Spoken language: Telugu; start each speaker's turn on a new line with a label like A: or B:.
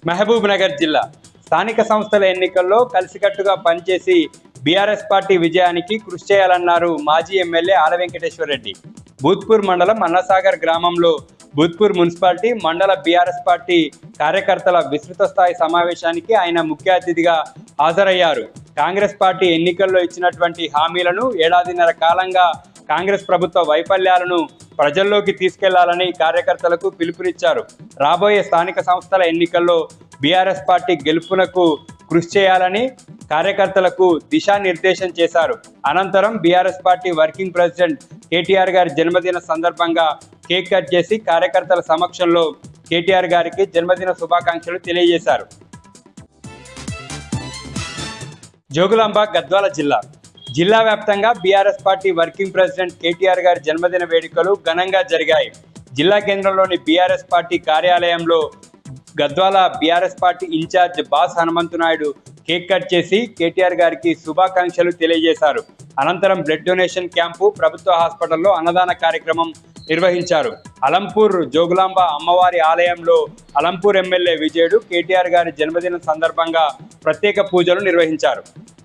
A: మహబూబ్ నగర్ జిల్లా స్థానిక సంస్థల ఎన్నికల్లో కలిసికట్టుగా పనిచేసి బీఆర్ఎస్ పార్టీ విజయానికి కృషి చేయాలన్నారు మాజీ ఎమ్మెల్యే ఆల వెంకటేశ్వర రెడ్డి. భూత్పూర్ మండలం అన్నసాగర్ గ్రామంలో భూత్పూర్ మున్సిపాలిటీ మండల బీఆర్ఎస్ పార్టీ కార్యకర్తల విస్తృత స్థాయి సమావేశానికి ఆయన ముఖ్య అతిథిగా హాజరయ్యారు. కాంగ్రెస్ పార్టీ ఎన్నికల్లో ఇచ్చినటువంటి హామీలను, ఏడాదిన్నర కాలంగా కాంగ్రెస్ ప్రభుత్వ వైఫల్యాలను ప్రజల్లోకి తీసుకెళ్లాలని కార్యకర్తలకు పిలుపునిచ్చారు. రాబోయే స్థానిక సంస్థల ఎన్నికల్లో బీఆర్ఎస్ పార్టీ గెలుపునకు కృషి చేయాలని కార్యకర్తలకు దిశానిర్దేశం చేశారు. అనంతరం BRS party working president KTR గారి జన్మదిన సందర్భంగా కేక్ కట్ చేసి కార్యకర్తల సమక్షంలో కేటీఆర్ గారికి జన్మదిన శుభాకాంక్షలు తెలియజేశారు. జోగులాంబ గద్వాల జిల్లా వ్యాప్తంగా BRS party working president KTR గారి జన్మదిన వేడుకలు ఘనంగా జరిగాయి. జిల్లా కేంద్రంలోని బీఆర్ఎస్ పార్టీ కార్యాలయంలో Gadwal BRS party in charge Bas Hanumanthu Naidu cake cut చేసి కేటీఆర్ గారికి శుభాకాంక్షలు తెలియజేశారు. అనంతరం బ్లడ్ డొనేషన్ క్యాంపు, ప్రభుత్వ హాస్పిటల్లో అన్నదాన కార్యక్రమం నిర్వహించారు. అలంపూర్ జోగులాంబ అమ్మవారి ఆలయంలో అలంపూర్ ఎమ్మెల్యే విజయుడు కేటీఆర్ గారి జన్మదినం సందర్భంగా ప్రత్యేక పూజలు నిర్వహించారు.